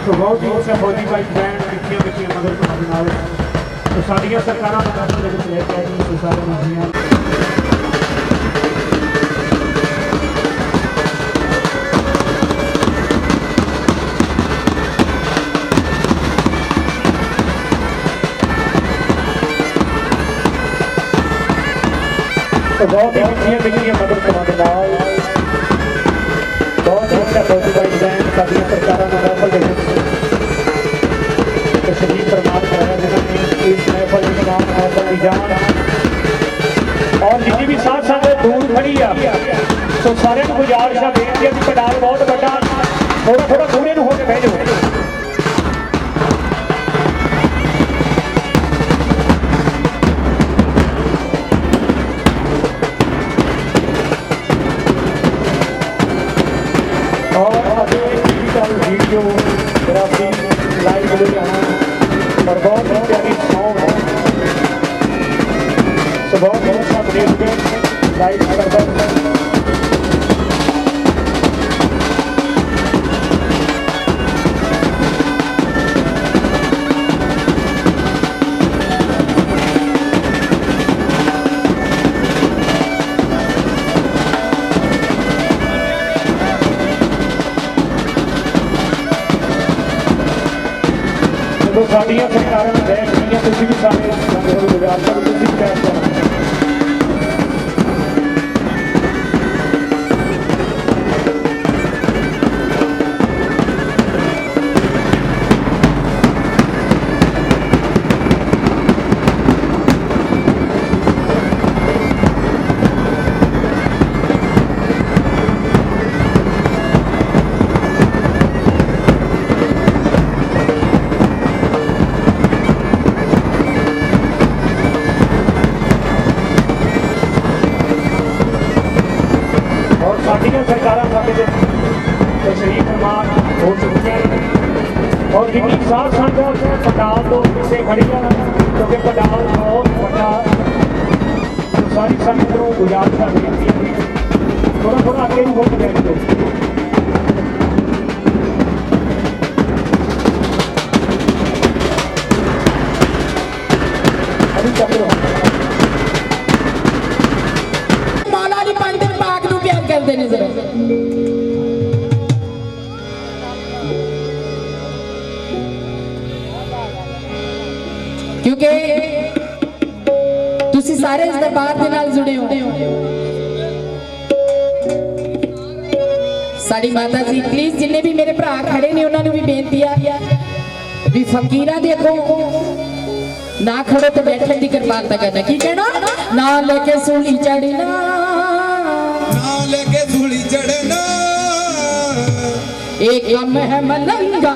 तो बहुत ही अच्छा फौजी भाई बहन पिछिया पिछिया मगर नाल तो साडियां सरकारां दा काम दे विच लेके आई तो सारे मंत्रियां तो बहुत ही पिछिया पिछिया मगर दे नाल बहुत ही अच्छा फौजी भाई बहन साडियां सरकारां दा महफल दे विच तशरीफ फरमा कराया जिन्होंने इस महफल में नाम महफल की जान और जितनी भी साथ संगत दूर खड़ी है तो सारे को गुजारिश है बेनती है कि पंडाल बहुत बड़ा थोड़ा थोड़ा दूरे होकर बह जाओ वीडियो ग्राफी लाइव वीडियो और बहुत ही प्यारी सॉन्ग है तो बहुत ही अच्छा देखते लाइव करता है तो साडियां सरकारां ने बैठ रही तुम भी सारे गुजार करो तुम भी बैठ करो सरकारां तशरीफ फरमा हो चुकी हैं और जितनी साथ संगत पंडाल तो पीछे खड़ी है क्योंकि पंडाल बहुत बड़ा तो सारी संगत को गुजारिश है थोड़ा थोड़ा आगे भी होकर बैठ दो अभी चलो क्योंकि तुसी सारे इस दरबार के नाल जुड़े हो साड़ी माता जी प्लीज जिन्ने भी मेरे भरा खड़े ने उन्होंने भी बेनती है भी फकीरा दे अगों ना खड़ो तो बैठने की कृपालता करना की कहना ना लेके सूली चढ़ना एक कम है मलंगा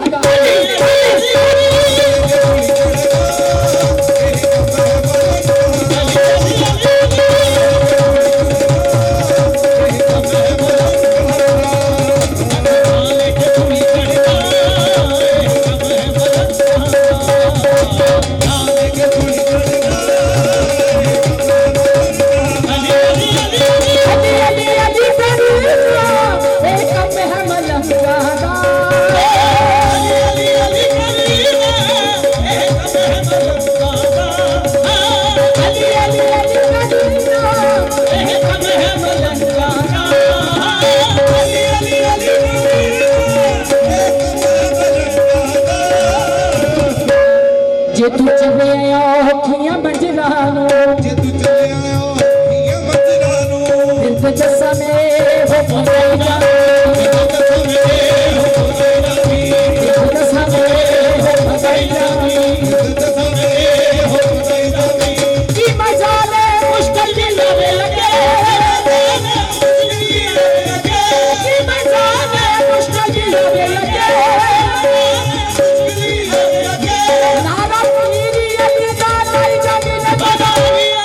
जे तू चले आया अखियां मंजरानो जे तू चले आया अखियां मंजरानो दिल पे जैसा में हो जाएगा Bye.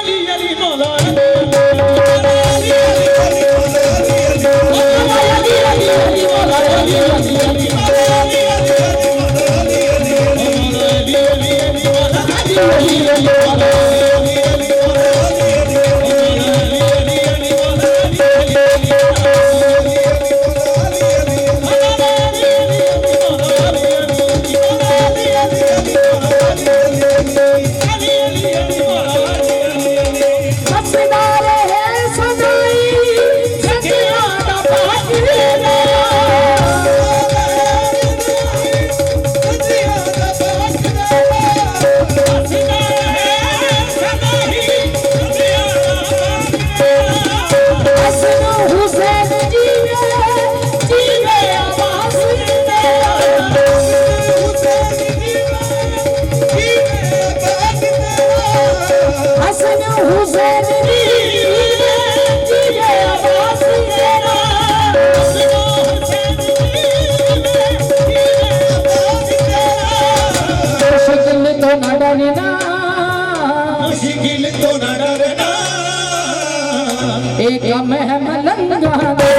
कम है मलंगा दे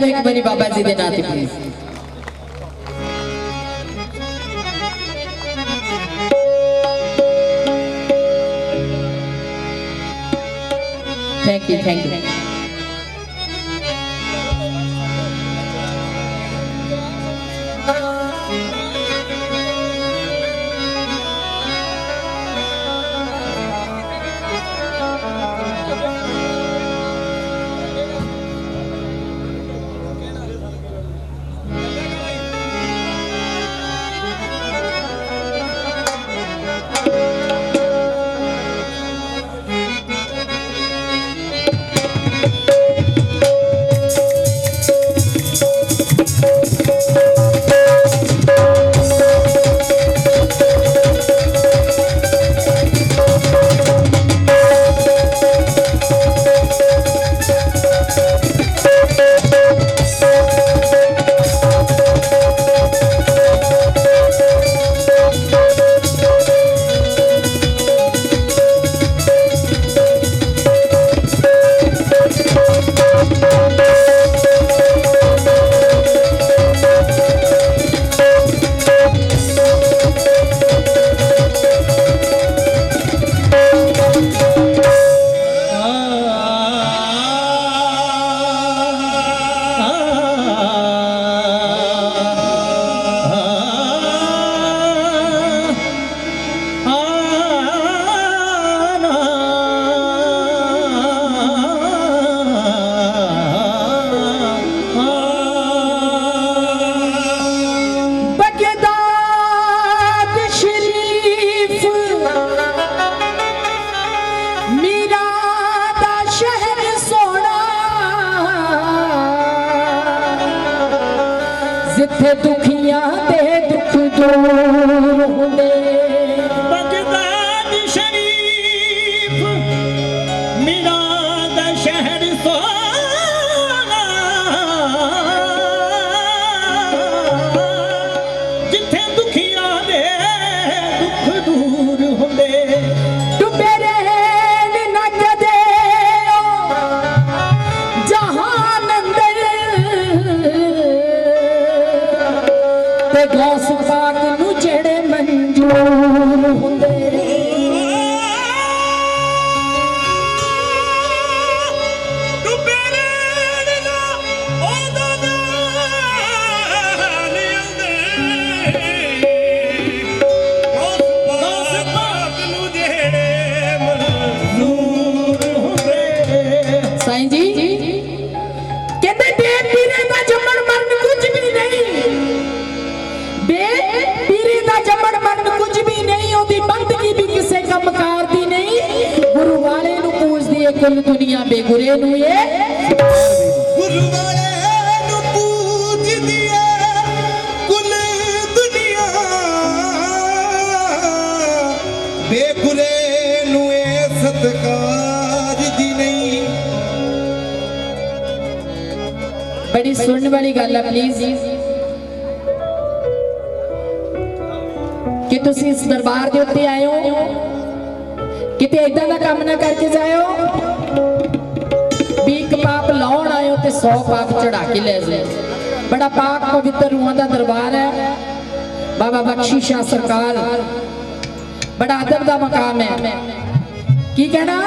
एक बारी बाबा जी दे नाते please thank you thank you जिथे दुखियां ते दुख दूर हुंदे बगदाद शरीफ मीरा दा शहर सोना जिथे दुखियां दे दुख दूर हुंदे डुबे रहन न कदे जहान अंदर ते गौस पाक नू जेड़े मंजूर हुंदे साईं जी कहते बेपीरे दा जमण मरण कुछ भी नहीं बेपीरे दा जमण मरण कुछ भी नहीं ओदी बंदगी भी किसे कम कार दी नहीं गुरु वाले नु पूजदी है कुल दुनिया बेगुरे नु ये गुरु वाले नु पूजदी है कुल दुनिया बेगुरे नु ए सत्कार दी नहीं बड़ी सुनने वाली गल है प्लीज कि तुसी इस दरबार दे उत्ते आए हो किते इदां दा काम ना करके जाओ भी एक पाप लाउण आए हो ते 100 पाप चढ़ा के ले जाओ बड़ा पाक पवित्र रूहां दा दरबार है। बाबा बख्शी शाह सरकार बड़ा अदब दा मकाम है। की कहना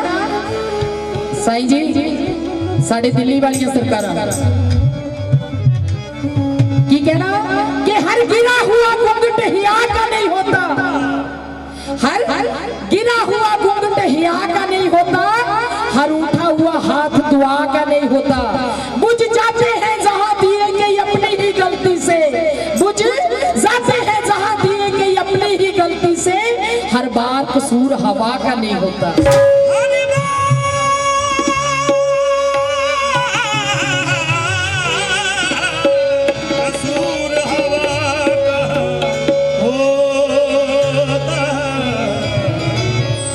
साईं जी साढ़े दिल्ली वाली सरकारां की कहना कि हर गिरा हुआ घूंघट हिया का नहीं होता, हर गिरा हुआ घूंघट हिया का नहीं होता, हर उठा हुआ हाथ दुआ का नहीं होता। बुझ जाते हैं जहां दिए गई अपनी ही गलती से, बुझ जाते हैं जहां दिए गई अपनी ही गलती से, हर बार कसूर हवा का नहीं होता।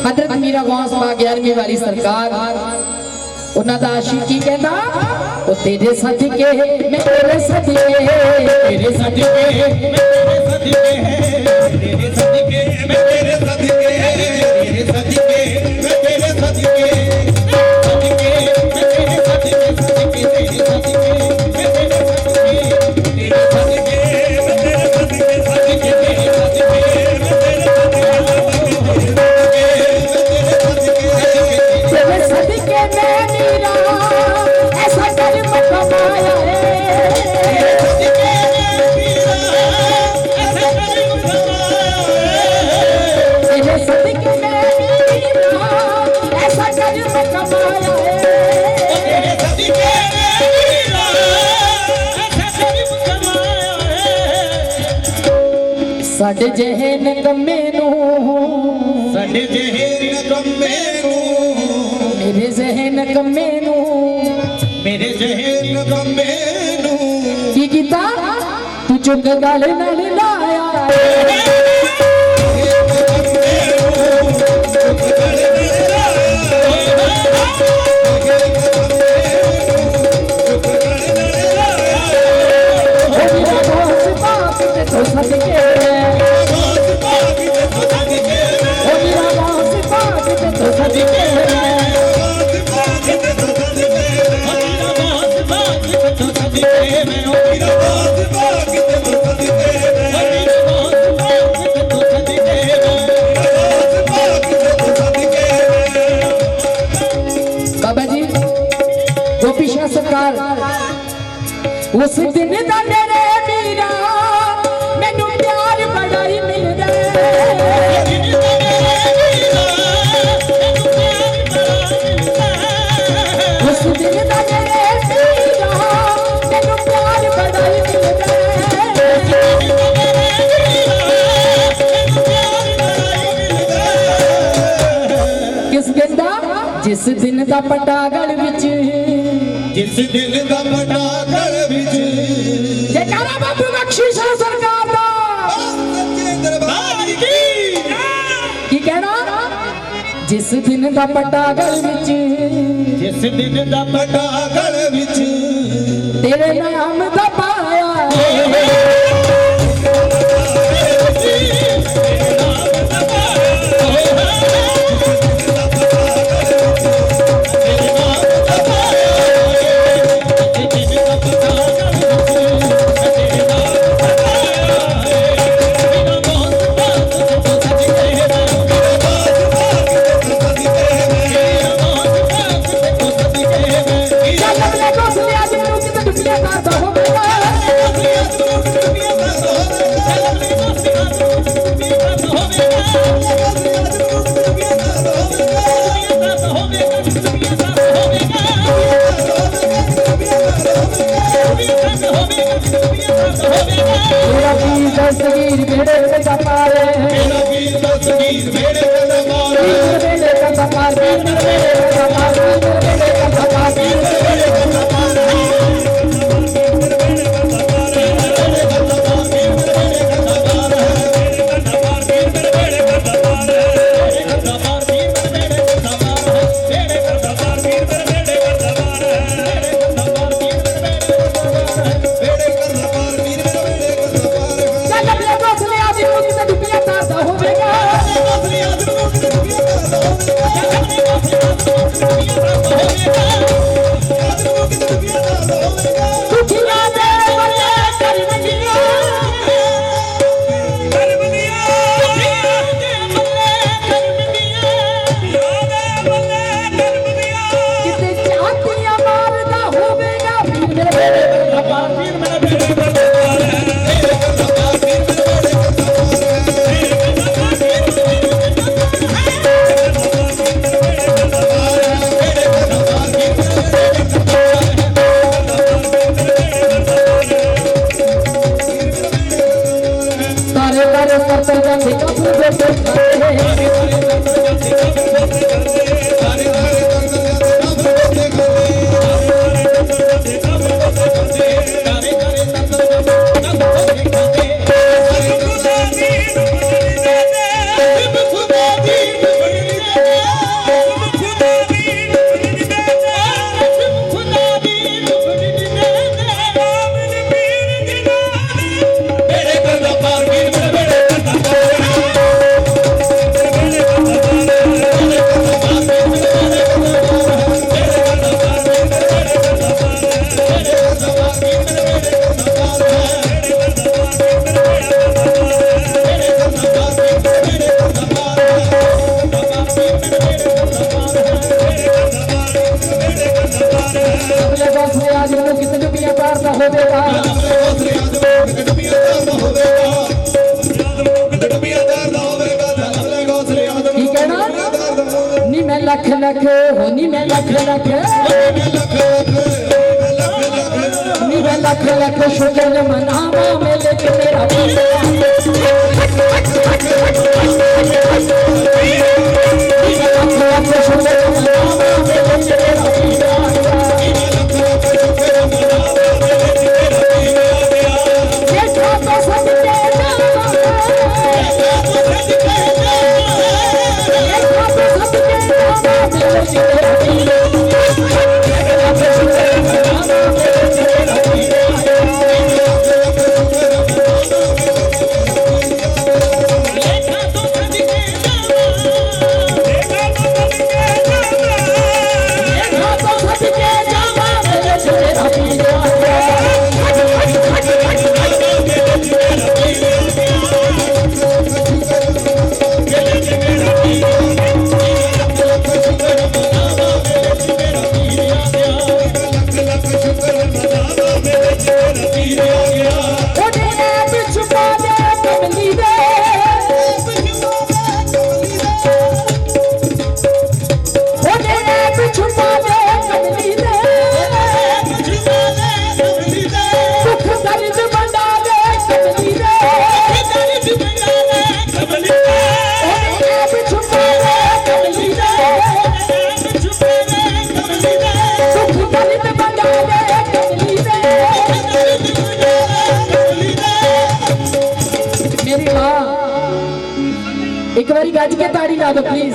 हजरत मीरा गौस पाक 11वीं वाली सरकार उन्हां दा आशिक की कहंदा ओ तेरे सदके मैं तेरे सदके तेरे सदके मैं तेरे सदके तेरे सदके मैं तेरे सदके तेरे सदके मैं तेरे सदके सदके मैं तेरे सदके सदके तेरे सदके मैं तेरे सदके तेरे सदके मैं तेरे सदके सदके तेरे सदके तेरे सदके मैं मीरा ऐसा कर्म कमाया है, तेरे सदके मैं मीरा ऐसा कर्म कमाया है, तेरे सदके मैं मीरा ऐसा कर्म कमाया है, तेरे सदके मैं मीरा ऐसा कर्म कमाया है। साडे जहन कम्मे नू साडे जहन कम्मे नू मेरे जहन कम्मे नू मेरे जहन कम्मे नू की कीता तू चुंग गल नाल लाया उस दिन दा मेरे मीरा मैनू प्यार बड़ा ही मिलदा, उस दिन दा मेरे मीरा मैनू प्यार बड़ा ही मिलदा, किस दिन दा जिस दिन दा पटागल विच जिस दिन दा पटागल विच जयकारा बाबू बख्शी शाह सरकार दा सच्चे दरबार की कहना जिस दिन दा पटागल विच जिस दिन दा पटागल विच तेरे नाम दा पाया दस्तगीर मेरे का पारे मेरा वीर दस्तगीर मेरे का पारे मेरे का पारे मेरे का पारे मेरे का पारे मेरे का पारे चल अपने दोस्त ले आदि मुझसे दुनिया ताजा होवे होवेगा की कहना नी मैं लख लख हो नी मैं लख लख नी मैं लख लख शुक्र मनावा मैं लेके मेरा एक बारी गज के ताड़ी ला दो प्लीज।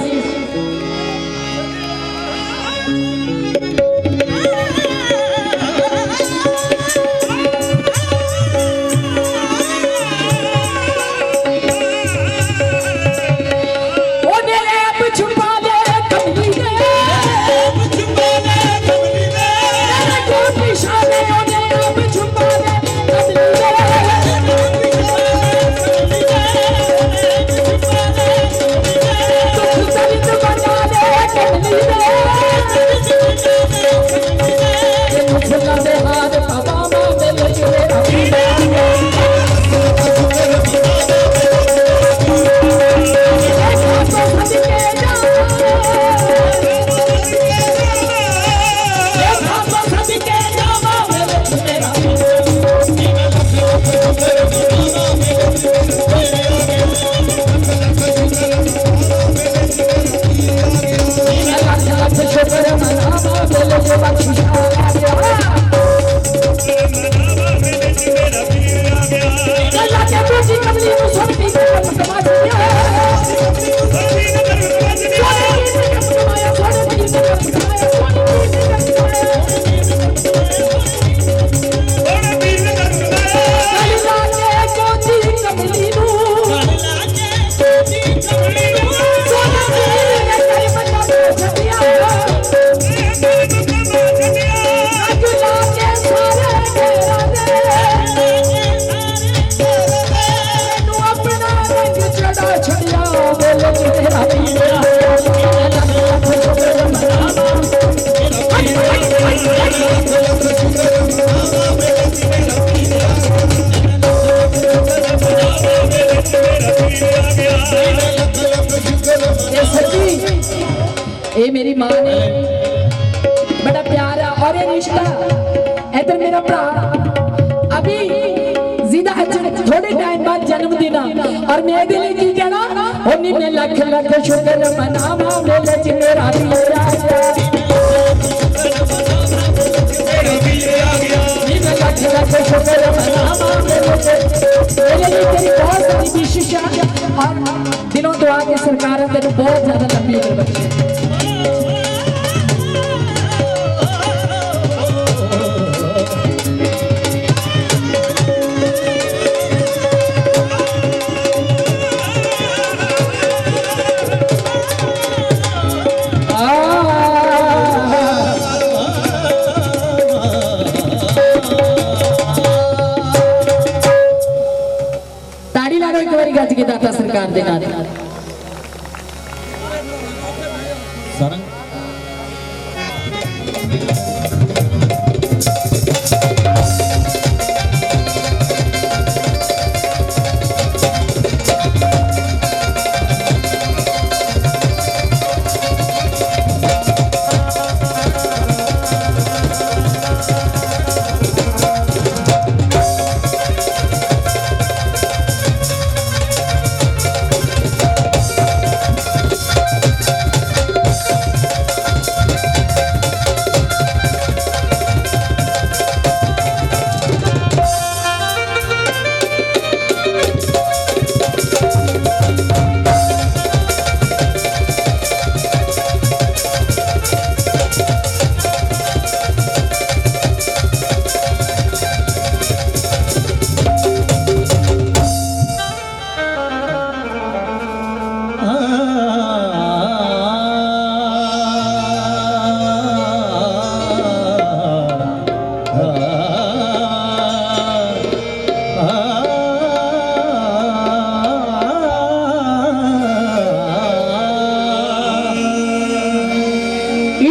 ये मेरी मां ने बड़ा प्यारा और ये रिश्ता इधर मेरा भरा अभी जिदा थोड़े टाइम बाद जन्मदिन और मैं दिल की कहना होनी में लख लख शुक्र मनावा मेले च मेरा वीर आ गया लख लख शुक्र मनावा मेले च मेरे लिए तेरी बहुत सारी विशेष और दिलों दुआ के सरकार तेन बहुत ज्यादा लंबी उम्र बख्शे। ताड़ी ला दो एक बारी गज के दाता सरकार दे नाल सरंग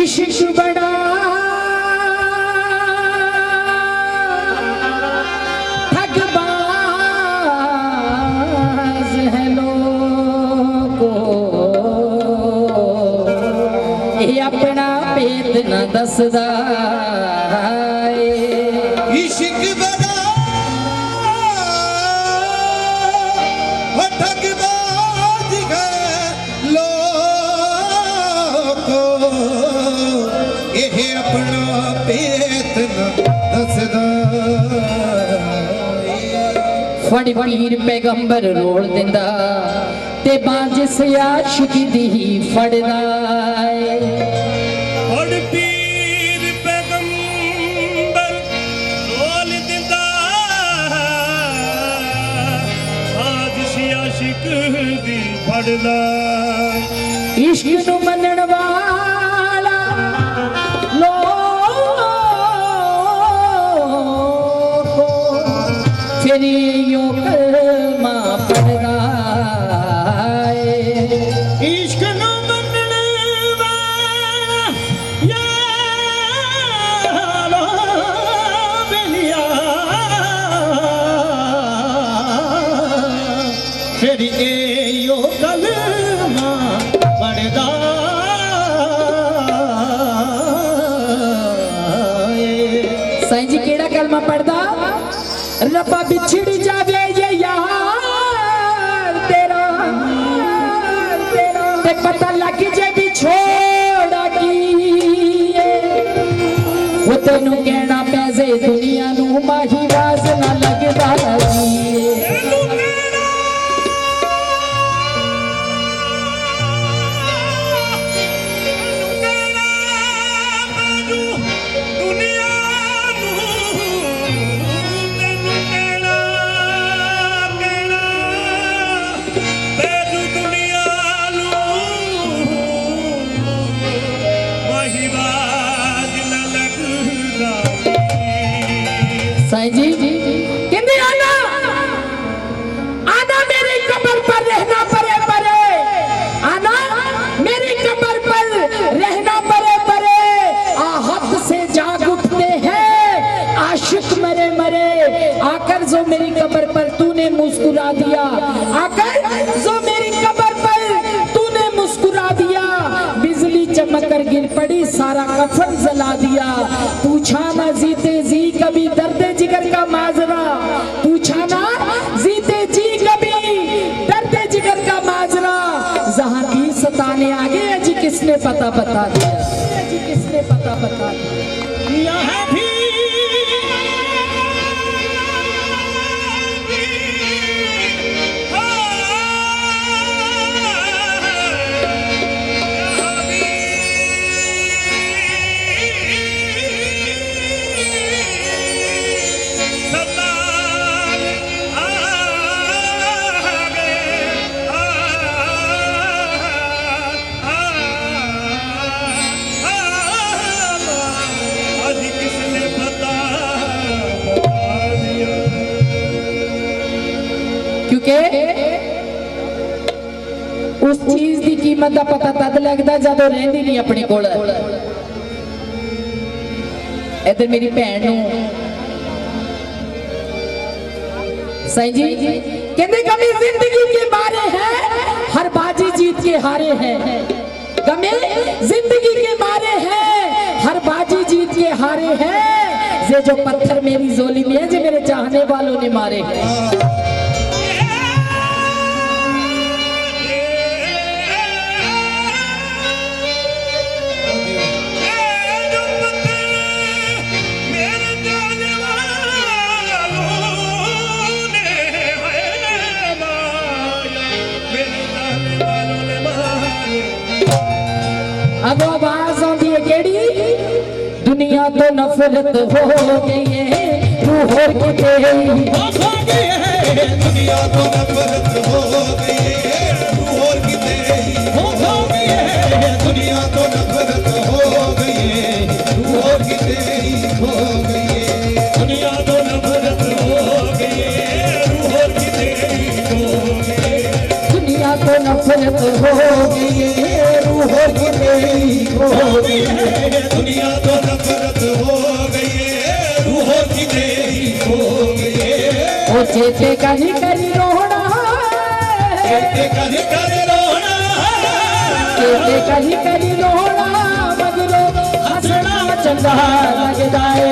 इश्क बड़ा ठगबाज है लोगो, ये अपना पेट न दसदा। इश्क बड़ा ठगबाज है लोगो, ये अपना पेट न दसदा। फड़ी पीर पैगंबर रोल दिंदा ते बांझ से आशिकी दी फड़दा। और पीर पैगंबर रोल दिंदा, आज सी आशिक दी फड़दा। इश्क नू मनण वाला लोगो फिर यो कलमा पढ़दा। इश्क नू मनण वाला यारो बेलिया, फिर ए यो कलमा पढ़दा। साईं जी केड़ा कलमा पढ़दा? रब्बा बिछड़ जावे ये यार तेरा, ते पता लग जे भी छोड़ा की वो तेनू कहना पैसे दुनिया नू माही वाज ना लगदा जी। साईं जी कहते आना आना मेरी कब्र पर रहना परे परे, आना मेरी कब्र पर रहना परे परे। आहत से जाग उठते हैं आशिक मरे मरे, आकर जो मेरी कब्र पर तूने मुस्कुरा दिया, आकर जो मेरी कब्र पर तूने मुस्कुरा दिया। बिजली चमक कर गिर पड़ी सारा कफन जला दिया। पूछा ना जीते जी कभी दर्द जिगर का माजरा, पूछा ना जीते जी कभी दर्द जिगर का माजरा। जहां भी सताने आगे अजी किसने पता बता दिया, अजी किसने पता बता दिया। यहाँ भी क्योंकि उस चीज की कीमत का पता तद लगता जदों रहिंदी नहीं अपने कोल। इधर मेरी भैन नूं साईं जी कहते गमे जिंदगी के बारे हैं हर बाजी जीत के हारे हैं, गमे जिंदगी के बारे हैं हर बाजी जीत के हारे हैं। ये जो पत्थर मेरी जोली में है जो मेरे चाहने वालों ने मारे हैं। अब आवाज आती है केड़ी? दुनिया तो नफरत हो गई है रूह और की तेरी, दुनिया तो नफरत हो गई है रूह और की तेरी, दुनिया तो नफरत हो गई है रूह और की तेरी हो गई है, दुनिया तो नफरत हो गई है रूह और की तेरी हो गई, दुनिया तो नफरत हो गई है रूह और की तेरी खो गई दुनिया तो नफरत हो गई है रूह की तेरी खो गई है ओ चेते कहीं कहीं रोना कहते कहीं कहीं रोना चेते कहीं कहीं रोना मगरो हंसना चंगा लगदा है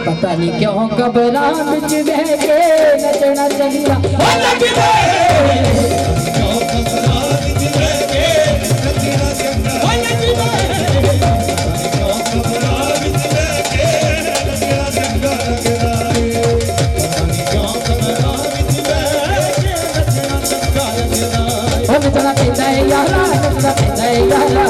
पता नहीं क्यों घबराहट विच बह के नचना चंगा लगदा है क्यों घबराहट विच बह के नचना चंगा लगदा है क्यों घबराहट विच बह के नचना चंगा लगदा है क्यों घबराहट विच बह के नचना चंगा लगदा है ओ नचना पैंदा है यारा नचना पैंदा है यारा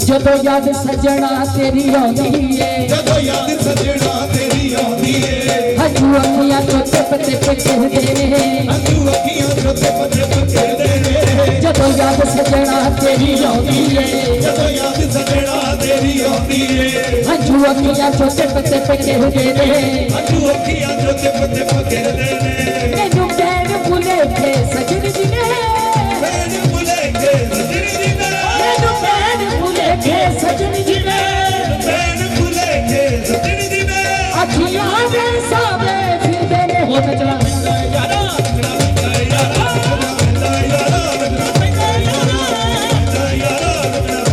ਜਦੋਂ ਯਾਦ ਸਜਣਾ ਤੇਰੀ ਆਉਂਦੀ ਏ ਜਦੋਂ ਯਾਦ ਸਜਣਾ ਤੇਰੀ ਆਉਂਦੀ ਏ ਹੰਝੂ ਅੱਖੀਆਂ ਤੋਂ ਟਿਪ ਟਿਪ ਕਹਿੰਦੇ ਨੇ ਹੰਝੂ ਅੱਖੀਆਂ ਤੋਂ ਟਿਪ ਟਿਪ ਕਹਿੰਦੇ ਨੇ ਜਦੋਂ ਯਾਦ ਸਜਣਾ ਤੇਰੀ ਆਉਂਦੀ ਏ ਜਦੋਂ ਯਾਦ ਸਜਣਾ ਤੇਰੀ ਆਉਂਦੀ ਏ ਹੰਝੂ ਅੱਖੀਆਂ ਤੋਂ ਟਿਪ ਟਿਪ ਕਹਿੰਦੇ ਨੇ ਹੰਝੂ ਅੱਖੀਆਂ ਤੋਂ ਟਿਪ ਟਿਪ ਕਹਿੰਦੇ ਨੇ ਮੈਨੂੰ ਕਹਿਣ ਭੁਲੇਖੇ ਸਜਣ ਜੀ ਨੇ ਮੈਨੂੰ ਭੁਲੇਖੇ ਸਜਣ ਜੀ ਨੇ ਮੈਨੂੰ ਕਹਿਣ ਭੁਲੇਖੇ ਸਜਣ ਜੀ ਨੇ ਮੈਨੂੰ ਭੁਲੇਖੇ ਸਜਣ ਜੀ ਨੇ ਅੱਖੀਆਂ ਦੇ ਸਾਵੇ ਫਿਰਦੇ ਨੇ ਹੋ ਨਚਣਾ ਯਾਰਾ ਨੱਚਣਾ ਪੈਂਦਾ ਯਾਰਾ ਨੱਚਣਾ ਪੈਂਦਾ ਯਾਰਾ ਨੱਚਣਾ ਪੈਂਦਾ ਯਾਰਾ ਯਾਰਾ ਨੱਚਣਾ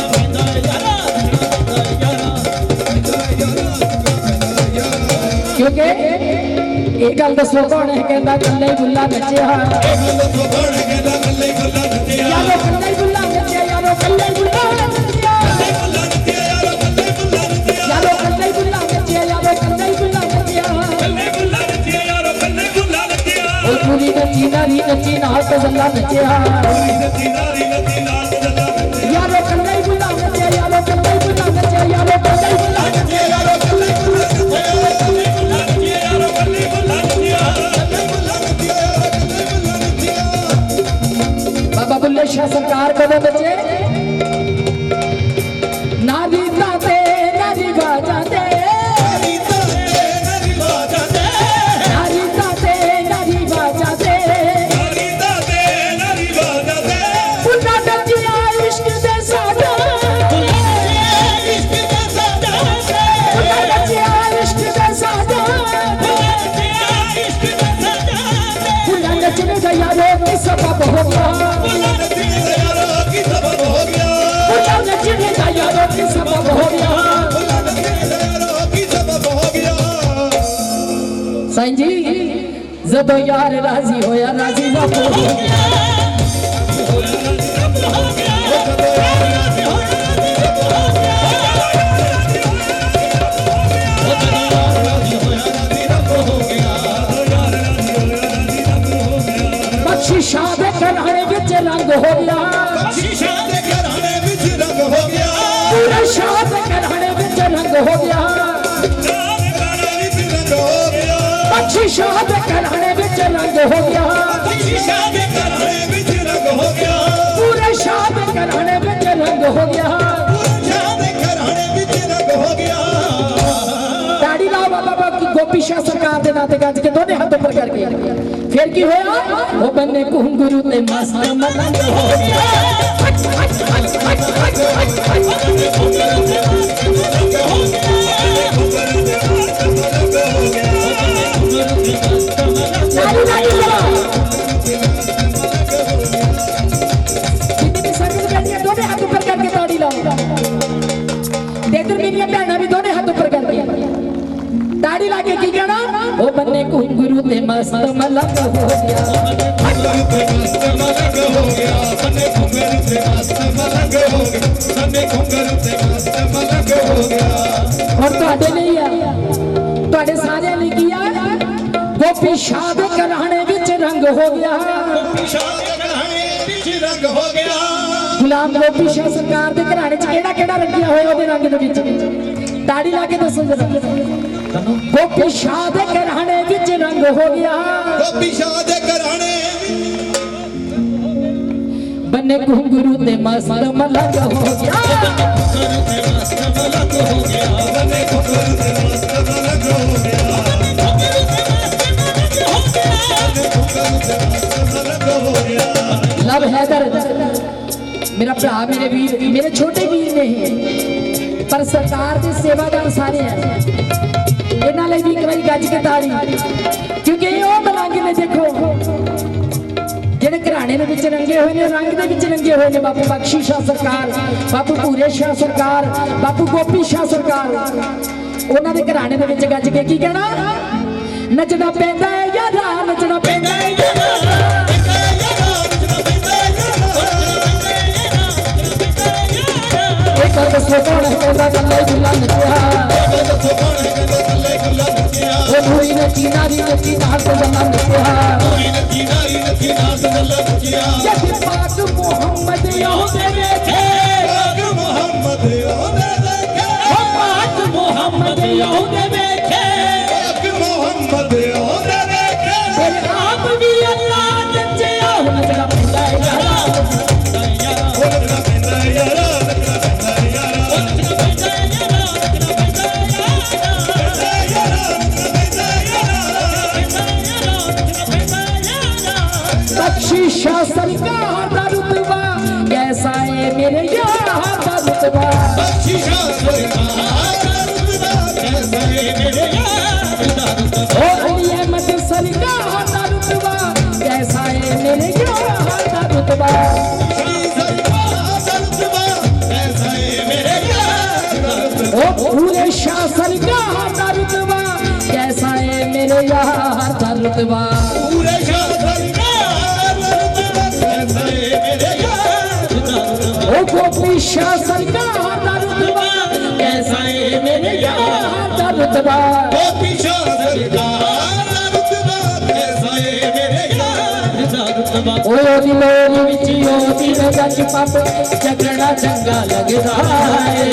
ਪੈਂਦਾ ਯਾਰਾ ਨੱਚਣਾ ਪੈਂਦਾ ਯਾਰਾ ਕਿਉਂਕਿ ਇਹ ਗੱਲ ਦੱਸੋ ਕੌਣ ਹੈ ਕਹਿੰਦਾ ਕੱਲੇ ਗੁੱਲਾ ਨੱਚਿਆ ਇਹ ਗੱਲ ਤੋਂ ਬਣ ਕੇ ਦਾ ਕੱਲੇ ਗੁੱਲਾ ਨੱਚਿਆ ਯਾਰੋ ਕੱਲੇ ਗੁੱਲਾ ਨੱਚਿਆ ਯਾਰੋ ਕੱਲੇ ਗੁੱਲਾ ਨੱਚਿਆ ਗੁੱਲਾ ਨੱਚਿਆ ਯਾਰਾ ਕੱਲੇ ਗੁੱਲਾ ਨੱਚਿਆ ਯਾਰੋ ਕੱਲੇ ਗੁੱਲਾ ਨੱਚਿਆ ਯਾਰੋ ਕੱਲੇ ਗੁੱਲਾ ਨੱਚਿਆ ਕੱਲੇ ਗੁੱਲਾ ਨੱਚਿਆ ਯਾਰਾ ਕੱਲੇ ਗੁੱਲਾ ਨੱਚਿਆ ਉਹ ਪੂਰੀ ਨੱਚੀ ਨਾਰੀ ਨੱਚੀ ਨਾਲ ਤੇ ਜ਼ੱਲਾ ਨੱਚਿਆ ਪੂਰੀ ਨੱਚੀ ਨਾਰੀ ਨੱਚੀ ਨਾਲ ਜੱਲਾ ਨੱਚਿਆ ਯਾਰੋ ਕੱਲੇ ਗੁੱਲਾ ਨੱਚਿਆ ਯਾਰੋ ਕੱਲੇ ਗੁੱਲਾ ਨੱਚਿਆ ਯਾਰੋ ਕੱਲੇ ਗੁੱਲਾ ਨੱਚਿਆ ਯਾਰਾ ਕੱਲੇ ਗੁੱਲਾ ਨੱਚਿਆ ਕੱਲੇ ਗੁੱਲਾ ਨੱਚਿਆ ਯਾਰਾ ਕੱਲੇ ਗੁੱਲਾ ਨੱਚਿਆ ਕੱਲੇ ਗੁੱਲਾ ਨੱਚਿਆ ਯਾਰਾ ਕੱਲੇ ਗੁੱਲਾ ਨੱਚਿਆ ਬਾਬਾ ਬੁੱਲੇ ਸ਼ਾਹ ਸਰਕਾਰ ਕਦੋਂ ਨੱਚੇ ਨਾਰੀ ਤਾਤੇ ਨਾਰੀ ਬਾਜਾ ਦੇ ਨਾਰੀ ਤਾਤੇ ਨਾਰੀ ਬਾਜਾ ਦੇ ਨਾਰੀ ਤਾਤੇ ਨਾਰੀ ਬਾਜਾ ਦੇ ਨਾਰੀ ਤਾਤੇ ਨਾਰੀ ਬਾਜਾ ਦੇ ਬੁੱਲਾ ਨੱਚਿਆ ਇਸ਼ਕ ਦੇ ਸਾਡਾ ਇਸ਼ਕ ਦਾ ਸਾਡਾ ਬੁੱਲਾ ਨੱਚਿਆ ਇਸ਼ਕ ਦੇ ਸਾਡਾ ਇਸ਼ਕ ਦਾ ਸਾਡਾ ਬੁੱਲਾ ਨੱਚਣੇ ਦਾ ਯਾਰੋ ਕੀ ਸਬਬ ਹੋ ਗਿਆ ਬੁੱਲਾ ਨੱਚਣੇ ਦਾ ਯਾਰਾ ਕੀ ਸਬਬ ਹੋ ਗਿਆ ਬੁੱਲਾ ਨੱਚਣੇ ਦਾ ਯਾਰੋ ਕੀ ਸਬਬ ਹੋ ਗਿਆ ਬੁੱਲਾ ਨੱਚਣੇ ਦਾ ਯਾਰਾ ਕੀ ਸਬਬ ਹੋ ਗਿਆ ਸਾਈਂ ਜੀ ਜਦੋਂ ਯਾਰ ਰਾਜ਼ੀ ਹੋਇਆ ਰਾਜ਼ੀ ਰੱਬ ਹੋ ਗਿਆ ਬਖਸ਼ਿਸ਼ਾਂ ਦੇ ਘਰਾਣੇ ਵਿੱਚ ਰੰਗ ਹੋ ਗਿਆ ਸ਼ੀਸ਼ਾ ਦੇ ਘਰਾਣੇ ਵਿੱਚ ਰੰਗ ਹੋ ਗਿਆ ਪੂਰੇ ਸ਼ਾਹ ਦੇ ਘਰਾਣੇ ਵਿੱਚ ਰੰਗ ਹੋ ਗਿਆ ਚਾਰ ਘਰਾਣੇ ਵਿੱਚ ਰੰਗ ਹੋ ਗਿਆ ਬਖਸ਼ਿਸ਼ਾਂ ਦੇ ਘਰਾਣੇ ਵਿੱਚ ਰੰਗ ਹੋ ਗਿਆ ਸ਼ੀਸ਼ਾ ਦੇ ਘਰਾਣੇ ਵਿੱਚ ਰੰਗ ਹੋ ਗਿਆ ਪੂਰੇ ਸ਼ਾਹ ਦੇ ਘਰਾਣੇ ਵਿੱਚ ਰੰਗ ਹੋ ਗਿਆ ਸ਼ੀਸ਼ਾ ਦੇ ਘਰਾਣੇ ਵਿੱਚ ਰੰਗ ਹੋ ਗਿਆ ਦਾੜੀ ਲਾਓ ਬਾਬਾ ਗੋਪੀ ਸ਼ਾਹ ਸਰਕਾਰ ਦੇ ਨਾਂ ਤੇ ਗੱਜ ਕੇ ਦੋਨੇ ਹੱਥ ਉੱਪਰ ਕਰਕੇ ਫਿਰ ਕੀ ਹੋਇਆ ਉਹ ਬੰਨੇ ਘੁੰਗਰੂ ਤੇ ਮਸਤ ਮਲੰਗ ਹੋ ਗਿਆ ਤਾੜੀ ਤਾੜੀ ਲਾਓ ਜਿੰਨੀ ਸੰਗਤ ਬੈਠੀ ਹੈ ਦੋਨੇ ਹੱਥ ਉੱਪਰ ਕਰਕੇ ਤਾੜੀ ਲਾਓ ਤੇ ਇਧਰ ਮੇਰੀਆਂ ਭੈਣਾਂ ਵੀ ਦੋਨੇ ਹੱਥ ਉੱਪਰ ਕਰਦੀਆਂ ਤਾੜੀ ਲਾ ਕੇ ਕੀ ਕਹਿਣਾ ओ बन्ने घुंघरू ते मस्त मलंग हो गया घुंघरू ते मस्त मलंग हो गया बन्ने घुंघरू ते मस्त मलंग हो गया बन्ने घुंघरू ते मस्त मलंग हो गया और ਤੁਹਾਡੇ ਲਈ ਆ ਤੁਹਾਡੇ ਸਾਰਿਆਂ ਲਈ ਕੀ ਆ ਗੋਪੀ ਸ਼ਾਹ ਦੇ ਘਰਾਣੇ ਵਿੱਚ ਰੰਗ ਹੋ ਗਿਆ ਗੋਪੀ ਸ਼ਾਹ ਦੇ ਘਰਾਣੇ ਵਿੱਚ ਰੰਗ ਹੋ ਗਿਆ ਗੁਲਾਮ ਗੋਪੀ ਸ਼ਾਹ ਸਰਕਾਰ ਦੇ ਘਰਾਣੇ 'ਚ ਕਿਹੜਾ ਕਿਹੜਾ ਰੰਗਿਆ ਹੋਇਆ ਉਹਦੇ ਰੰਗ ਦੇ ਵਿੱਚ ਤਾੜੀ ਲਾ ਕੇ ਦੱਸੋ ਜਰਾ ਗੋਪੀ ਸ਼ਾਹ ਦੇ ਘਰਾਣੇ ਵਿੱਚ ਰੰਗ ਹੋ ਗਿਆ ਗੋਪੀ ਸ਼ਾਹ ਦੇ ਘਰਾਣੇ ਬੰਨੇ ਘੁੰਗਰੂ ਤੇ ਮਸਤ ਮਲੰਗ ਹੋ ਗਿਆ ਘੁੰਗਰੂ ਤੇ ਮਸਤ ਮਲੰਗ ਹੋ ਗਿਆ ਬੰਨੇ ਘੁੰਗਰੂ ਤੇ ਮਸਤ ਮਲੰਗ ਹੋ ਗਿਆ ਲਵ ਹੈਦਰ ਮੇਰਾ ਭਰਾ ਮੇਰੇ ਵੀਰ ਮੇਰੇ ਛੋਟੇ ਵੀਰ ਨੇ ਪਰ ਸਰਕਾਰ ਦੇ ਸੇਵਾਦਾਰ ਸਾਰੇ ਆ ਇਹਨਾਂ ਲਈ ਵੀ ਇੱਕ ਵਾਰੀ ਗੱਜ ਕੇ ਤਾੜੀ ਕਿਉਂਕਿ ਇਹ ਉਹ ਮਲੰਗ ਨੇ ਦੇਖੋ ਜਿਹੜੇ ਘਰਾਣੇ ਦੇ ਵਿੱਚ ਰੰਗੇ ਹੋਏ ਨੇ ਰੰਗ ਦੇ ਵਿੱਚ ਰੰਗੇ ਹੋਏ ਨੇ ਬਾਪੂ ਬਖਸ਼ੀ ਸ਼ਾਹ ਸਰਕਾਰ ਬਾਪੂ ਭੂਰੇ ਸ਼ਾਹ ਸਰਕਾਰ ਬਾਪੂ ਗੋਪੀ ਸ਼ਾਹ ਸਰਕਾਰ ਉਹਨਾਂ ਦੇ ਘਰਾਣੇ ਦੇ ਵਿੱਚ ਗੱਜ ਕੇ ਕੀ ਕਹਿਣਾ ਨੱਚਣਾ ਪੈਂਦਾ ਹੈ ਯਾਰਾ ਨੱਚਣਾ ਪੈਂਦਾ ਹੈ ਯਾਰਾ ਇੱਕ ਦੱਸੋ ਕੌਣ ਹੈ ਕਹਿੰਦਾ ਕੱਲੇ ਗੁੱਲਾ ਨੱਚਿਆ ਉਹ ਭੂਈ ਨੇ ਚੀਨਾ ਦੀ ਨੱਚੀ ਨਾਲ ਤੋਂ ਜੰਨਾ ਨੱਚਿਆ ਜਦ ਪਾਕ ਮੁਹੰਮਦ ਯਹੂਦੇ ਵੇਖੇ ਪਾਕ ਮੁਹੰਮਦ ਯਹੂਦੇ ਵੇਖੇ ਪਾਕ ਮੁਹੰਮਦ ਯਹੂਦੇ ਵੇਖੇ ਪਾਕ ਮੁਹੰਮਦ ਯਹੂਦੇ ਵੇਖੇ ਫਿਰ ਆਪ ਵੀ ਅੱਲਾ ਨੱਚਿਆ ਨੱਚਣਾ ਪੈਂਦਾ ਹੈ ਯਾਰਾ ਨੱਚਣਾ ਪੈਂਦਾ ਹੈ ਯਾਰਾ शाह सरकार दा रुतबा कैसा है मेरे यार दा रुतबा बख्शी शाह सरकार दा रुतबा कैसा है मेरे यार दा रुतबा ओ अली अहमद सरकार दा रुतबा कैसा है मेरे यार दा रुतबा बख्शी सरकार दा रुतबा कैसा है मेरे यार दा रुतबा ओ पूरे शाह सरकार दा रुतबा कैसा है मेरे यार दा रुतबा पूरे शाह गोपी शाह सरकार दा रुतबा कैसा है मेरे यार दा रुतबा गोपी शाह सरकार दा रुतबा कैसा है मेरे यार दा रुतबा ओ दिलों विच ओ दिल जग पप जगना चंगा लगदा है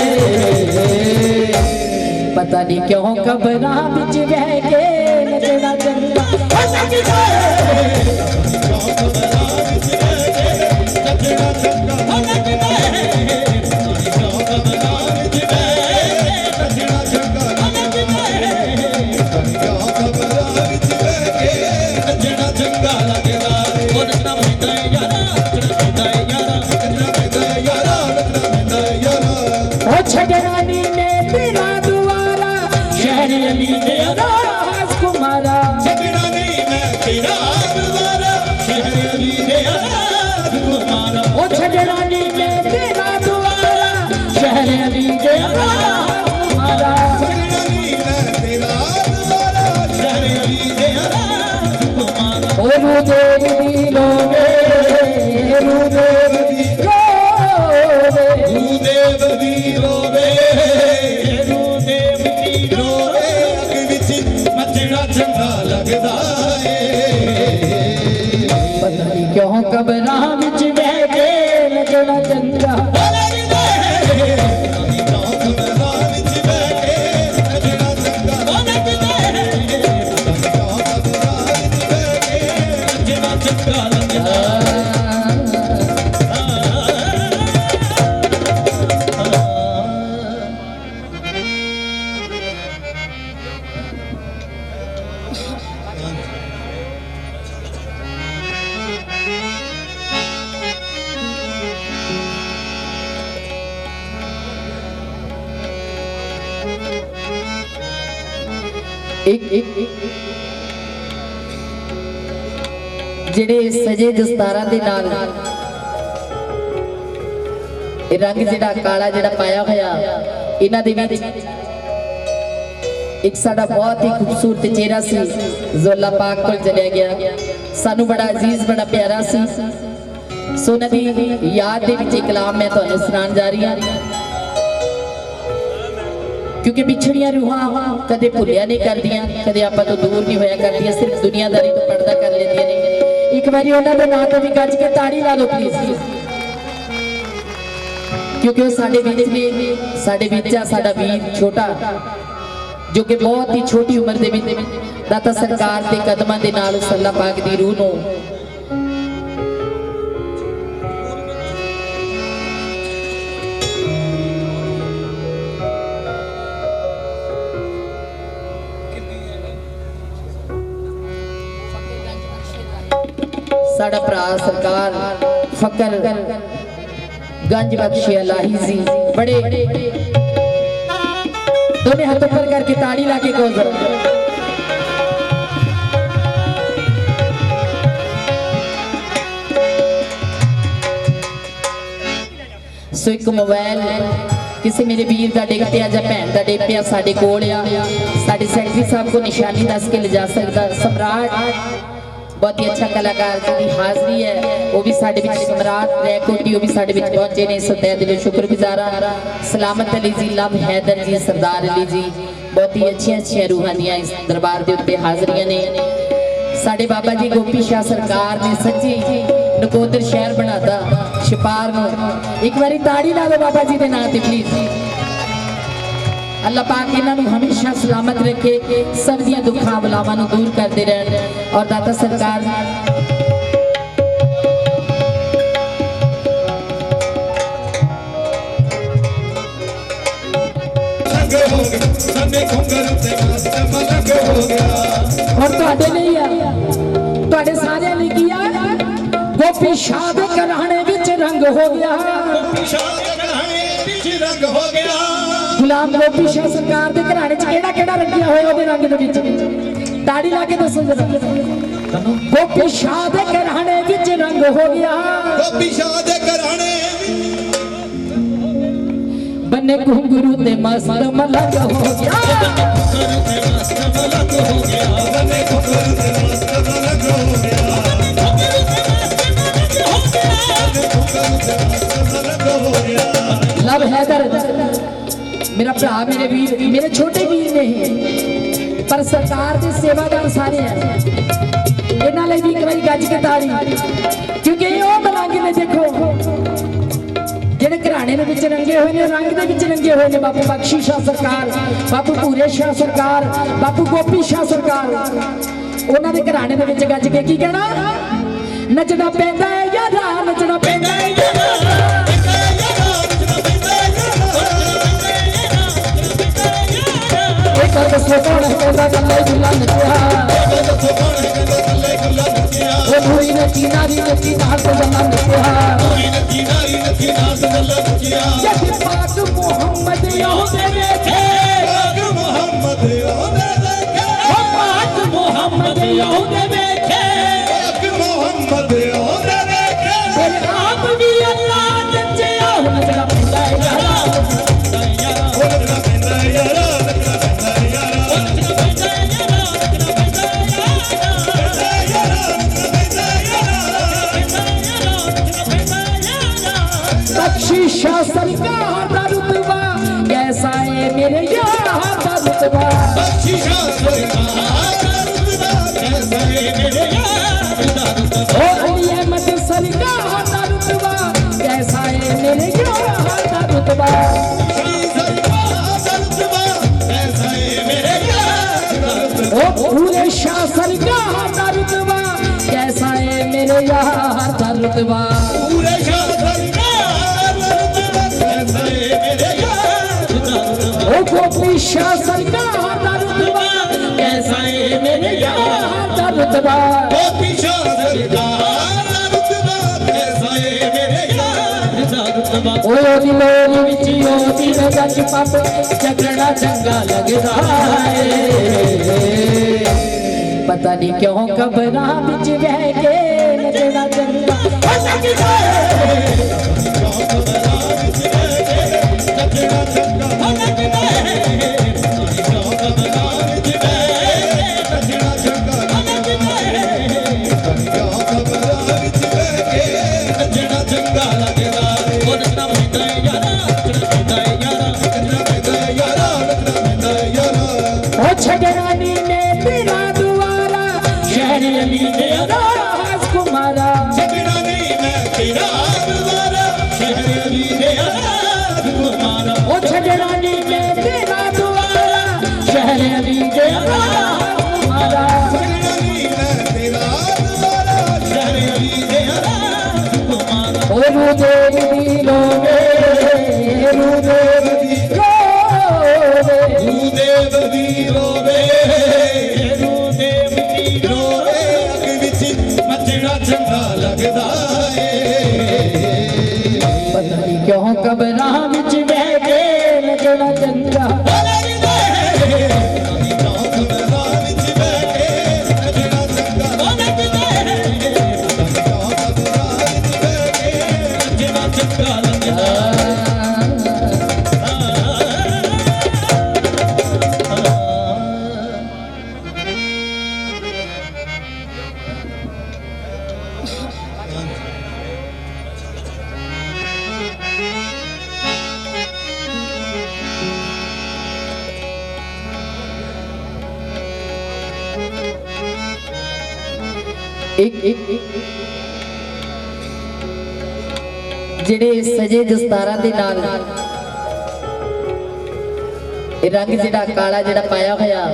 पता नहीं क्यों कबरां विच बह के नचना चंगा लगदा है छजरानी ने तेरा दुआरा शहर अली ने राज कुमारा छजरानी में तेरा दुआरा शहर अली ने राज कुमारा ओ छजरानी में तेरा दुआरा शहर अली ने राज कुमारा छजरानी में तेरा दुआरा शहर अली ने राज कुमारा ओ रुदेव दिलो में रुदेव दिलो रुदेव दिलो क्यों कबरां विच बह के नचना चंगा ਜਿਹੜੇ ਸਜੇ ਦਸਤਾਰਾਂ ਦੇ ਨਾਲ ਇਹ ਰੰਗ ਜਿਹੜਾ ਕਾਲਾ ਜਿਹੜਾ ਪਾਇਆ ਹੋਇਆ ਇਹਨਾਂ ਦੇ ਵਿੱਚ एक साडा बहुत ही खूबसूरत चेहरा सी जो अल्लाह पाक कोल चलिया गया, सानू बड़ा अजीज बड़ा प्यारा सी। सो उन्हां दी याद दे विच एक कलाम मैं तुहानू सुनान जा रही हां, क्योंकि पिछड़ियां रूहां कदे भुलिया नहीं करदियां, कदे आपां तो दूर नहीं होया करदियां, सिर्फ दुनियादारी तो पर्दा कर लेंदियां ने। एक बारी उन्हां दे नाम ते भी गज के ताड़ी ला दो प्लीज, क्योंकि वो साडे विच ने, साडे विच आ साडा वीर छोटा जो कि बहुत ही छोटी उम्र दे विच दाता सरकार दे कदमां दे नाल उस अल्लाह पाक दी रूह नूं साडा भरा सरकार फकर गंज बख्शे अलाही जी बड़े दोनों हाथ ऊपर करके ताड़ी लाके कहो जरा। सो एक मोबाइल किसी मेरे वीर का डिग पिया या भैन का डिग पिया साडे कोल आ, साडे सेक्रेटरी साहब को निशानी दस के ले जा सकता। सम्राट बहुत ही अच्छा कलाकार जिसकी हाजरी है वो भी साडे विच, सम्राट रैकोटी वो भी साडे विच पहुंचे ने, सदा दिलों शुक्रगुजार। सलामत अली जी, लब हैदर जी, सरदार अली जी, बहुत ही अच्छी रूहानियां इस दरबार के उत्ते हाजरियां ने। साडे बाबा जी गोपी शाह सरकार ने सच्ची नकोदर शहर बनाता छपार नूं, एक बारी ताड़ी ला दो बाबा जी के नाम ते प्लीज। अल्लाह पाक इन्हां नूं हमेशा सलामत रखे, सब दियां दुखां बलावां नूं दूर करते रहन। और दाता सरकार और तुहाडे लई आ, तुहाडे सारे लई की आ, गोपी शाह दे घराणे विच रंग हो गया, गोपी शाह दे घराणे विच रंग हो गया। गुलाम गोपी शाह सरकार दे घराणे च केड़ा केड़ा रंगिया होया ओदे रंग दे विच, ताड़ी ला के दसो जरा। गोपी शाह दे घराणे विच रंग हो गया, गोपी शाह दे घराणे बन्ने घुंघरू ते मस्त मलंग हो गया, घुंघरू ते मस्त मलंग हो गया, बन्ने घुंघरू ते मस्त मलंग हो गया, लब हैदर मेरा भरा, मेरे वीर, मेरे छोटे वीर ने, पर सरकार के सेवादार सारे हैं, इन्हां लई भी एक बारी गज के ताड़ी, क्योंकि ये वो मलंग ने देखो जेडे घराणे दे विच रंगे हुए ने, रंग दे विच रंगे हुए ने। बापू बख्शी शाह सरकार, बापू भूरे शाह सरकार, बापू गोपी शाह सरकार, उन्हां दे घराणे दे विच गज के की कहना, नचना पैंदा है यारा, नचना पैंदा है यारा, दसो कौन है कहंदा गल्ले गुल्ला नचिया, दसो कौन है कहंदा गल्ले गुल्ला नचिया, ओ भूई ने चीना दी नची नाल ते गल्ला नचिया, भूई ने चीना दी नची नाल ते गल्ला नचिया। जब पाक मोहम्मद ओदे देखे, पाक मोहम्मद ओदे देखे, ओ पाक मोहम्मद ओदे देखे, पाक मोहम्मद ओदे देखे, फिर आप भी अल्लाह नचिया, नचना पैंदा है यारा, नचना पैंदा है यारा, शाह सरकार दा रुतबा कैसा है मेरे यार दा रुतबा, बख्शी शाह सरकार दा रुतबा कैसा है मेरे यार दा रुतबा, ओ अली अहमद सरकार दा रुतबा कैसा है मेरे यार दा रुतबा, सरकार दा रुतबा कैसा है मेरे यार दा रुतबा, ओ पूरे शाह सरकार दा रुतबा कैसा है मेरे यार दा रुतबा, पूरे शाह गोपी शाह सरकार दा रुतबा कैसा है मेरे यार दा रुतबा, गोपी शाह सरकार दा रुतबा कैसा है मेरे यार दा रुतबा। ओ दिलों विच ओ दिल गज पप झगड़ा चंगा लगदा है, पता नहीं क्यों कबरां विच बह के नचना चंगा लगदा है, क्यों कबरां विच बह के नचना चंगा लगदा है, क्यों कबरां चंगा चंगा ਜਿਹੜੇ ਸਜੇ ਦਸਤਾਰਾਂ ਦੇ ਨਾਲ ਇਹ ਰੰਗ ਜਿਹੜਾ ਕਾਲਾ ਜਿਹੜਾ ਪਾਇਆ ਹੋਇਆ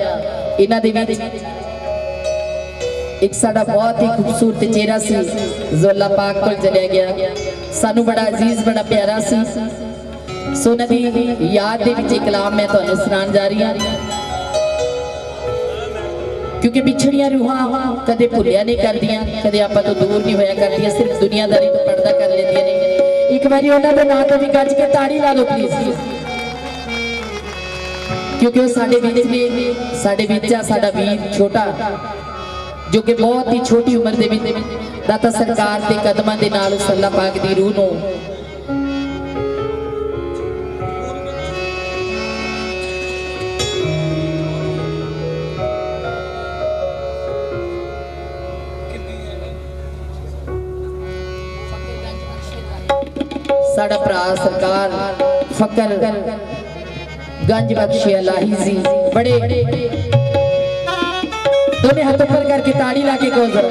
ਇਹਨਾਂ ਦੇ ਵਿੱਚ ਇੱਕ ਸਾਡਾ ਬਹੁਤ ਹੀ ਖੂਬਸੂਰਤ ਚਿਹਰਾ ਸੀ ਜੋ ਅੱਲਾਹ ਪਾਕ ਕੋਲ ਚਲਿਆ ਗਿਆ ਸਾਨੂੰ ਬੜਾ ਅਜ਼ੀਜ਼ ਬੜਾ ਪਿਆਰਾ ਸੀ ਸੋ ਉਹਨਾਂ ਦੀ ਯਾਦ ਦੇ ਵਿੱਚ ਇੱਕ ਕਲਾਮ ਮੈਂ ਤੁਹਾਨੂੰ ਸੁਣਾਉਣ ਜਾ ਰਹੀ ਹਾਂ क्योंकि बिछड़िया रूहां कदे भुलिया नहीं करदियां कदे आपां तो दूर नहीं होया करदियां सिर्फ दुनियादारी तो पर्दा कर लेंदियां ने एक बारी उन्हां दे नाम ते भी गज के ताड़ी ला दो प्लीज क्योंकि वो साडे विच ने साडे विच आ साडा वीर छोटा जो कि बहुत ही छोटी उम्र दे विच दाता सरकार दे कदमां दे नाल उस अल्लाह पाक दी रूह नूं साडा भरा सरकार फकर गंज बख्शे अलाही जी बड़े दोनों हाथ ऊपर करके ताड़ी लाके कहो जरा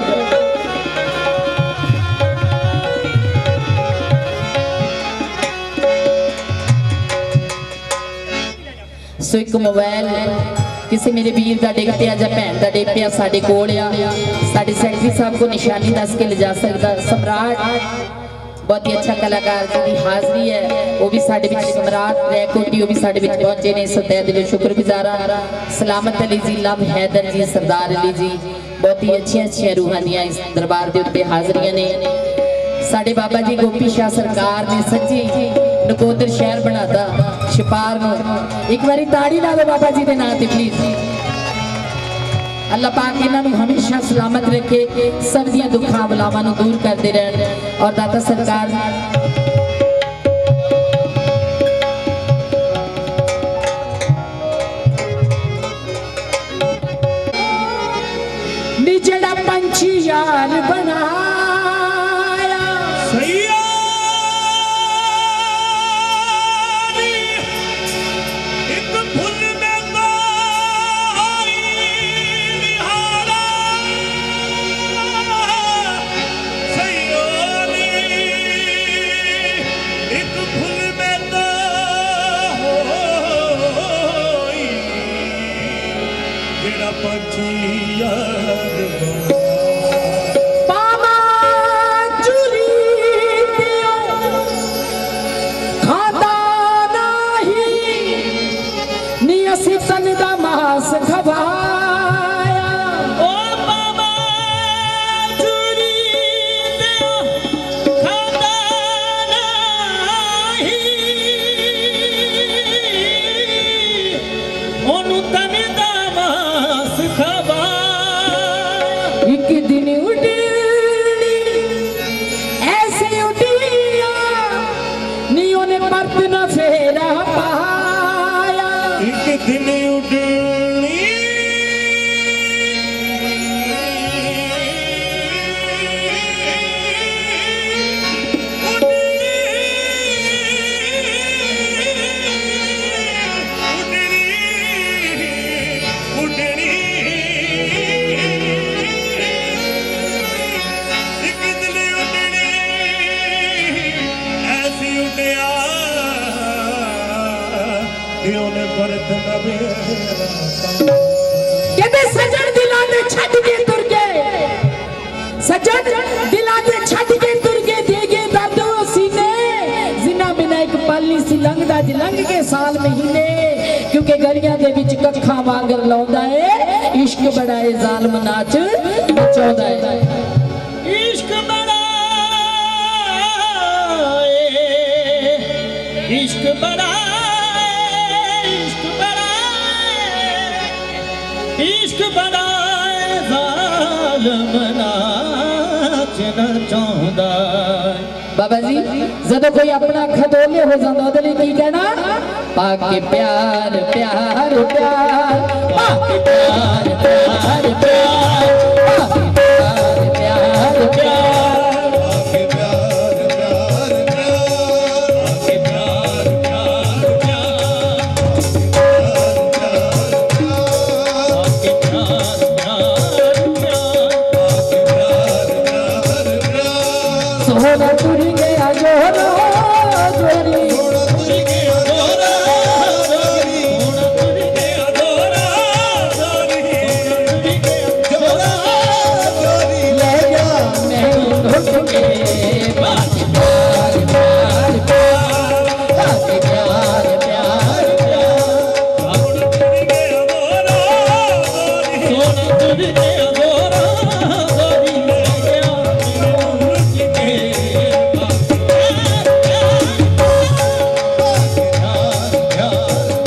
सो एक मोबाइल किसी मेरे वीर का डिग पिया या भैन का डिग पिया साडे कोल आ साडे सैकटरी साहब को निशानी दस के ले जा सकता सम्राट बहुत ही अच्छा कलाकार जिसकी हाजरी है वो भी साडे विच सम्राट रैकोटी वो भी साडे विच पहुंचे ने सदा दिल शुक्रगुजार सलामत अली जी लब हैदर जी सरदार अली जी बहुत ही अच्छी रूहां दियां इस दरबार दे उत्ते हाजरियां ने साडे बाबा जी गोपी शाह सरकार ने सच्ची नकोदर शहर बनाता छपार नूं एक बारी ताड़ी ला दो बाबा जी दे नाम ते प्लीज अल्लाह पाक इन्हां नूं हमेशा सलामत रखे सब दियां दुखां बलावां नूं दूर करदे रहन और दाता सरकार नी जेड़ा पंछी यार बनाया सैया एक फुल में सजन दिला दे छट के तुर के देगे दर्द सीने जिना बिना एक पल नहीं सी लंघदा ज लंघ के साल महीने क्योंकि गलियां दे विच कखा वांगर लाउंदा है इश्क बड़ा है जालिम नाच नचाउंदा है इश्क बड़ा इश्क बड़ा ਆਲਮ ਨਾਚਣਾ ਚਾਹੁੰਦਾ बाबा जी जदों कोई अपना अखा दोले हो जाता ਉਹਦੇ ਲਈ ਕੀ ਕਹਿਣਾ पाके प्यार प्यार प्यार पाके प्यार प्यार प्यार पाके प्यार प्यार प्यार आके प्यार प्यार प्यार आके प्यार प्यार प्यार आके प्यार प्यार प्यार आके प्यार प्यार प्यार सोना तुर गया जोरो जोरी थोड़ा तुझ गया दोरा दोरी थोड़ा तुझ गया दोरा दोरी थोड़ा तुझ गया दोरा दोरी ले जा मैं उठ के पाके प्यार प्यार प्यार पाके प्यार प्यार प्यार थोड़ा तुझ गया दोरा दोरी थोड़ा तुझ गया दोरा दोरी ले गया उठ के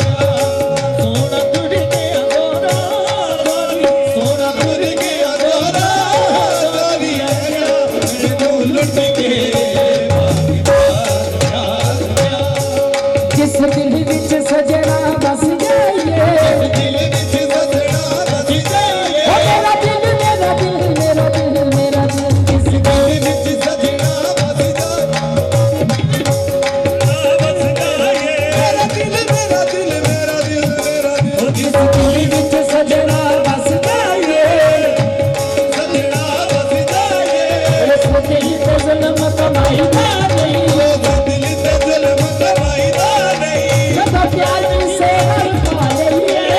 सोना तुझ गया दोरा दोरी सोना तुझ गया दोरा दोरी मैनू लुट के जिस दिल विच सजना बस जाइए दिल विच सजना बस जाइए ओ मेरा दिल मेरा दिल मेरा दिल मेरा दिल जिस दिल विच सजना बस जाइए बस जाइए मेरा दिल मेरा दिल मेरा दिल मेरा दिल जिस दिल विच सजना बस जाइए सजना बस जाइए उस दिल ते ज़ुल्म कमाई ना नहीं ओ दिल ते जुल्म कमाईदा नहीं जब प्यार से हर पा लइए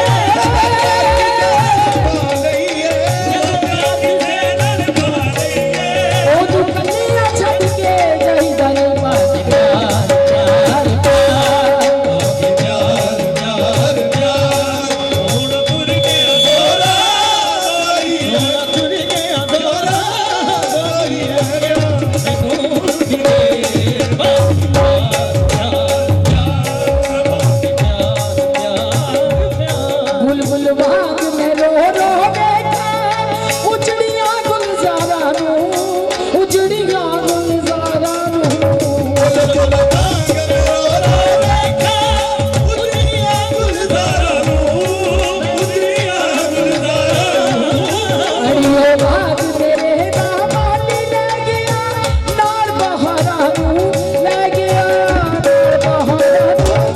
ओ तू कन्या छड़ के गई दर पाके प्यार प्यार प्यार बुलबुल बाग में रो रो बैठा उजड़िया गुलजारा नू उजड़िया गुलजारा नू अड़ियो बाग मेरे दामानी ले गया नाल बहारा नू ले गया नाल बहारा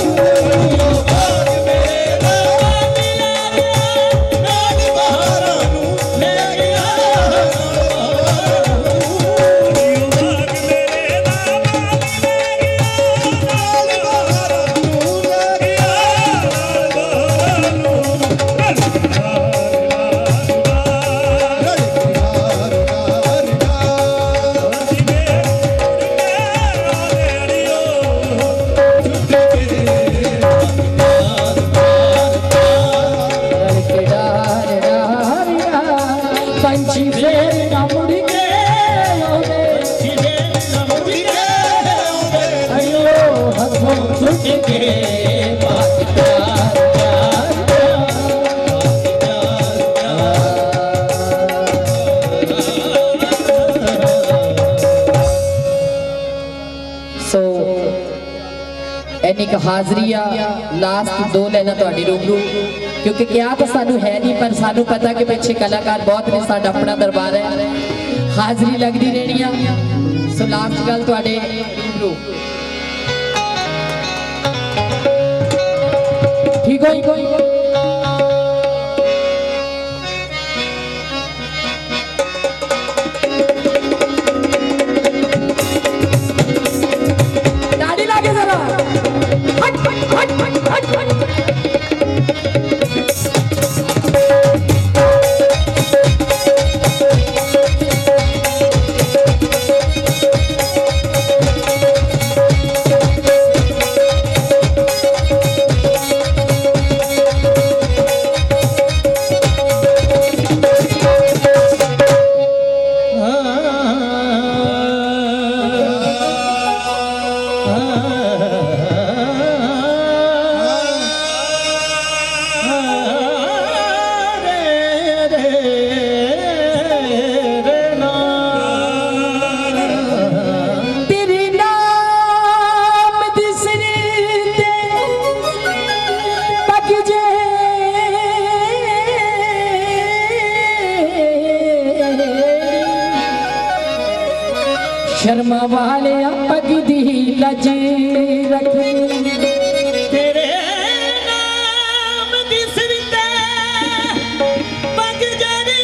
नू के डार डार डार पंछी फेर ना मुड़ के ओवे अयो हथों छुट के पाके प्यार प्यार सो एनिक हाजरिया लास्ट दो लेना ਤੁਹਾਡੀ रूबरू क्योंकि क्या तो सानू है नहीं पर सानू पता कि पिछे कलाकार बहुत ने साडा अपना दरबार है हाजरी लगदी रहनी आ सो लास्ट गल ਤੁਹਾਡੇ रूबरू ठीक होई ताड़ी लागे जरा हट हट हट हट हट पग जे शर्मा वाले पग दी लज रख तेरे नाम दी सिरते पग जरी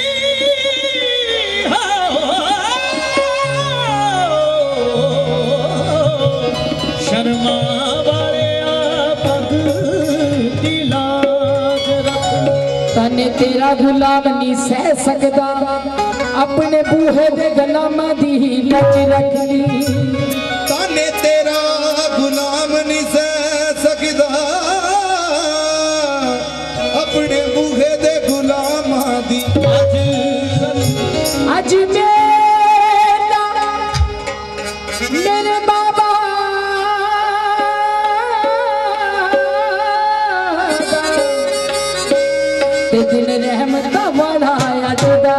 हो शर्मा वाले पग दी लाज रख तने तेरा गुलाम नहीं सह सकदा अपने बूहे दे गुलामां दी लज रख ली ताने तेरा गुलाम नहीं सह सकदा अपने बूहे दे गुलामां दी लज अज मेरे बाबा ते दिन रहमत बढ़ाया जुदा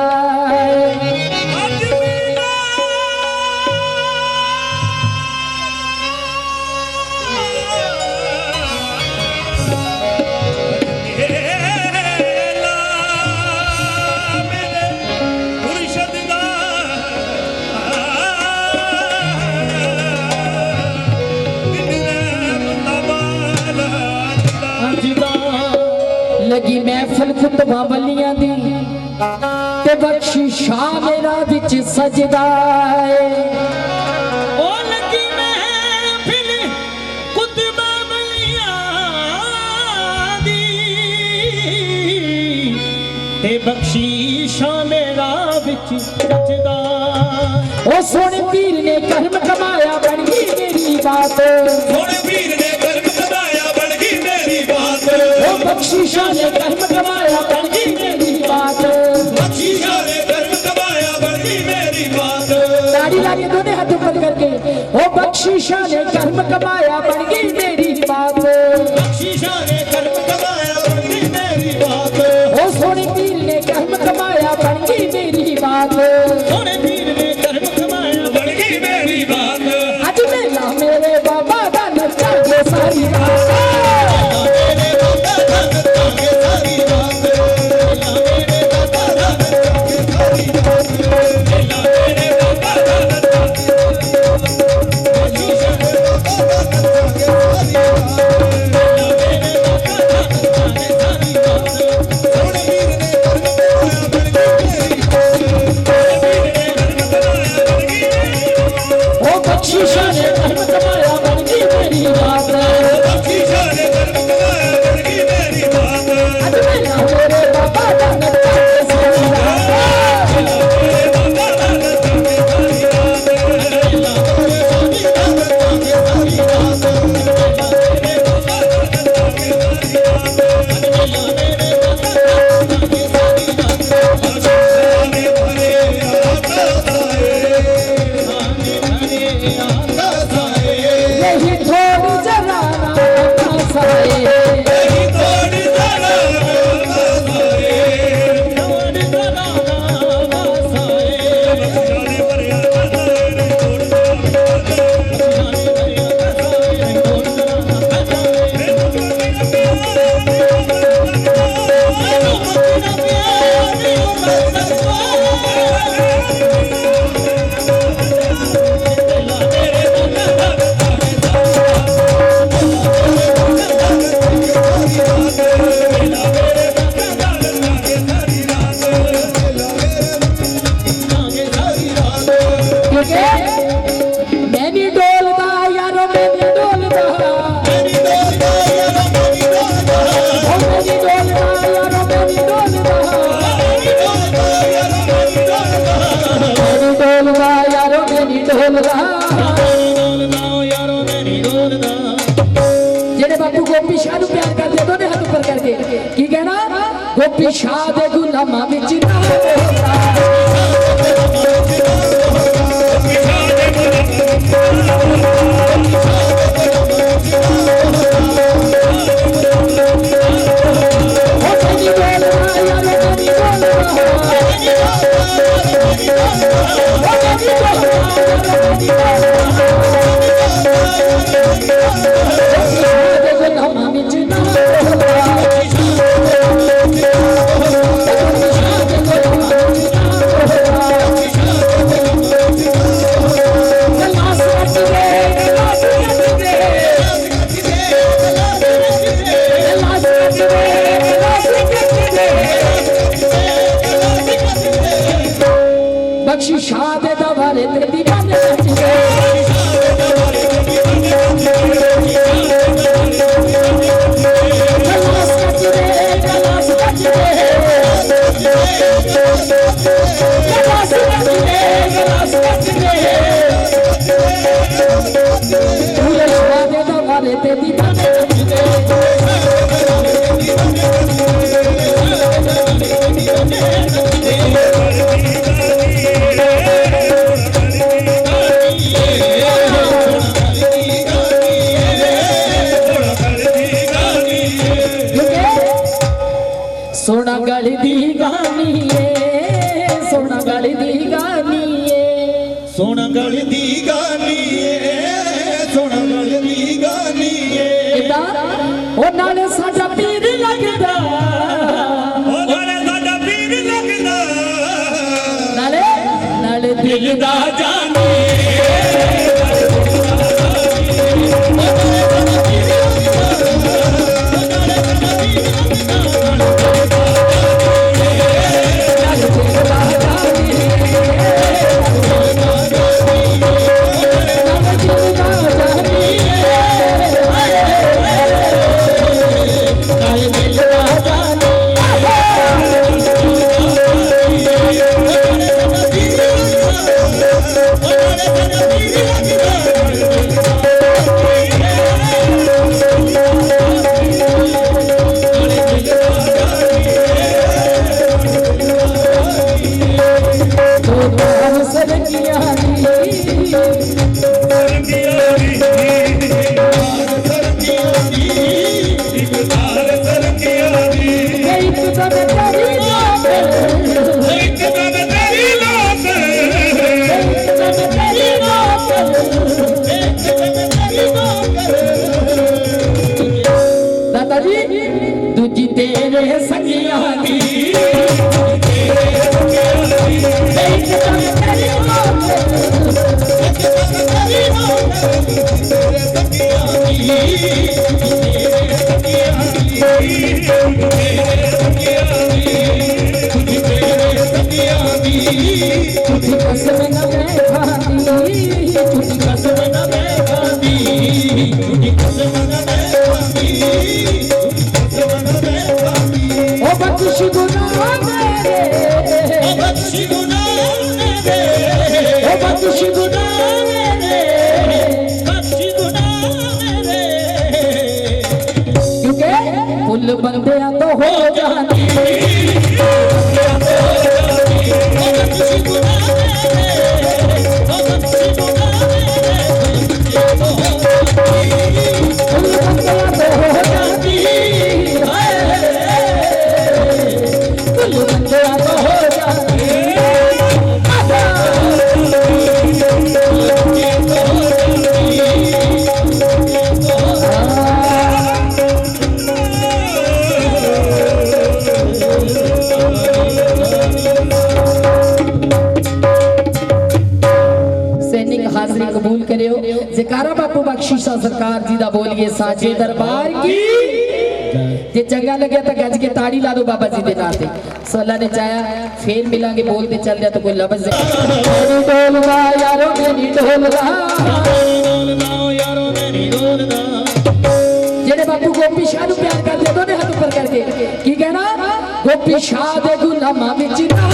लगी महफिल खुतबा वलियां दी ते बख्शी शाह मेरा विच सजदा है ओ लगी महफिल खुतबा वलियां दी ते बख्शी शाह मेरा विच सजदा ओ सोने पीर ने कर्म कमाया बन गई मेरी बात सोने पीर ने कर्म कमाया बन गई मेरी बात ओ बख्शीशा ने कर्म कमाया बन गई मेरी बात बख्शीशा ने कर्म कमाया बन गई मेरी बात ताड़ी लाके दोनों हाथ ऊपर करके ओ बख्शीशा ने कर्म कमाया बन गई मेरी बात बख्शीशा ने कर्म कमाया बन गई मेरी बात ओ सोने पीर ने कर्म कमाया बन गई मेरी बात सोने पीर ने कर्म कमाया बन गई मेरी बात आज मेला मेरे बाबा दा नचा के सारी बात बख्शीशा ने कर्म कमाया बन गई मेरी बात बख्शीशा ने कर्म कमाया बन गई मेरी बात आज मेला मेरे बाबा दा नचा के सारी बात यही थोड़ी जरा ना साए मैंने डोलदा यारो मैंने डोलदा मैंने डोलदा यारो मैंने डोलदा मैंने डोलदा यारो मैंने डोलदा जेड़े बापू गोपी शाह नु प्यार करदे दोने हाथ ऊपर करके की कहना गोपी शाह दे गुलामां विच ना Oh, बख्शी शाह दे दवारे ते दीवाने नचदे गलास नचदे गलास नचदे गलास नचदे गलास नचदे पूरे शाह दे दवारे ते दीवाने नचदे सोना गल दी गानी है सोना गल दी गानी है सोना गल दी गानी है सोना गल दी गानी है इदा ओ नाले साडा पीर लगदा ओ नाले साडा पीर लगदा नाले नाले दिल दा जानी दूजी तेरे संगिया दी कसम न मैं खादी कसम न मैं खादी कसम न मैं खादी ओ बख्श गुनाह मेरे ओ बख्श गुनाह मेरे ओ बख्श गुनाह मेरे बख्श गुनाह मेरे क्योंकि फुल बंदियां तो हो जाती ओ बख्श गुनाह मेरे ओ बख्श गुनाह मेरे फुल बंदियां तो हो जाती कबूल करियो जकारा बापू बख्शी शाह सरकार जी दा बोलिए साचे दरबार की जे चंगा लगे तो गज के ताड़ी ला दो बाबा जी दे नाम ते सो अल्लाह ने चाहा फिर मिलांगे बोलते चल रहा तो कोई लफ्ज मेरी डोलदा यारो मेरी डोलदा यारो मेरी डोलदा जेड़े बापू गोपी शाह नु प्यार करदे दोने हाथ ऊपर करके की कहना गोपी शाह दे गुलामा विच ना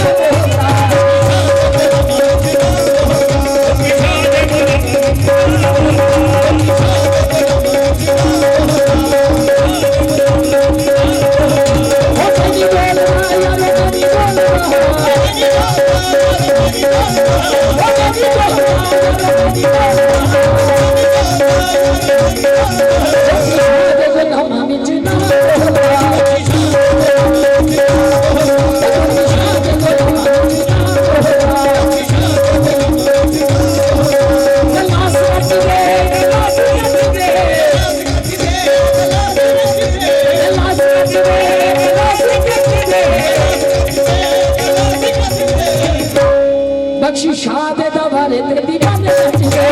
बख्शी शाह दे दवारे ते दीवाने नचदे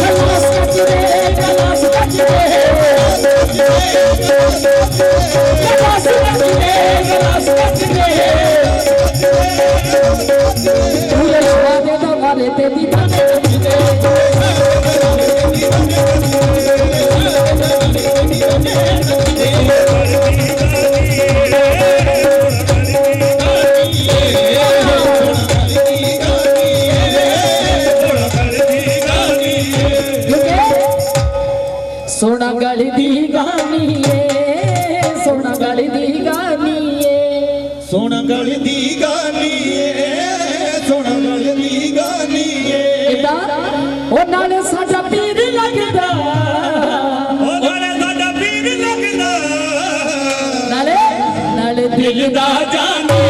गलास नचदे गलास नचदे गलास नचदे सोना गल दी गानी है सोना गल दी गानी है सोना गल दी गानी सोना गल दी गानी इदा ओ नाले साडा पीर लगदा ओ नाले साडा पीर लगदा नाले नाले दिल दा जानी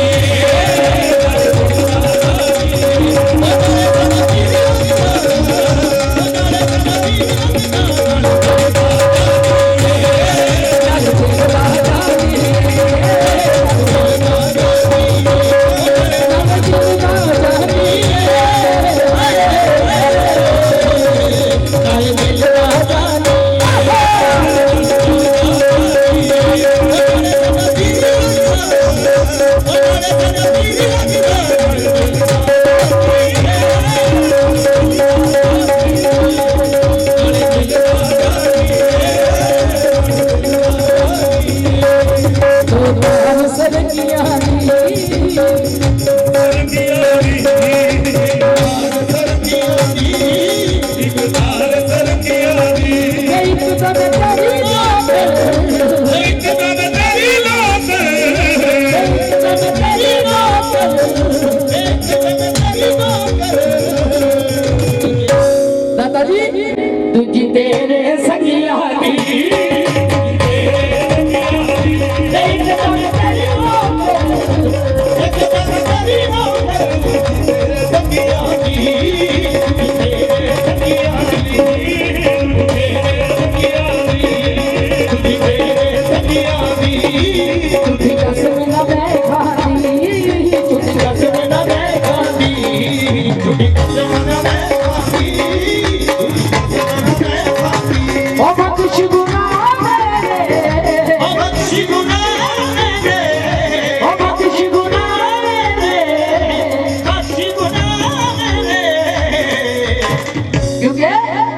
तुझी तेरे संगिया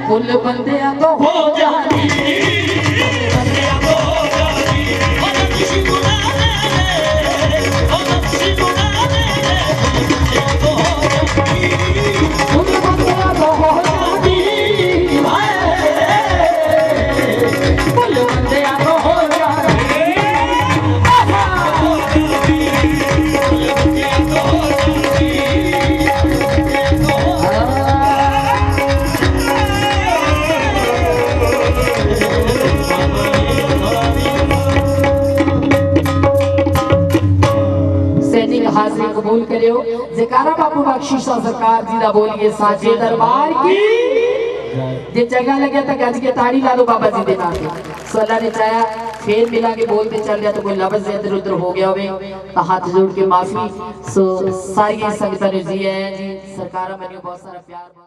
फुल बंदिया तो हो जाती हाजिरी कबूल करियो जकारा बाबू बख्शिश सरकार जी दा बोलिए साचे दरबार की जे जगह लगे तो गज के ताड़ी ला दो बाबा जी दे नाम पे सो अल्लाह ने चाहा फिर मिला के बोलते चल गया तो कोई लफ्ज इधर उधर हो गया होवे तो हाथ जोड़ के माफी सो सारी संगत ने जी है जी सरकार मनियो बहुत सारा प्यार।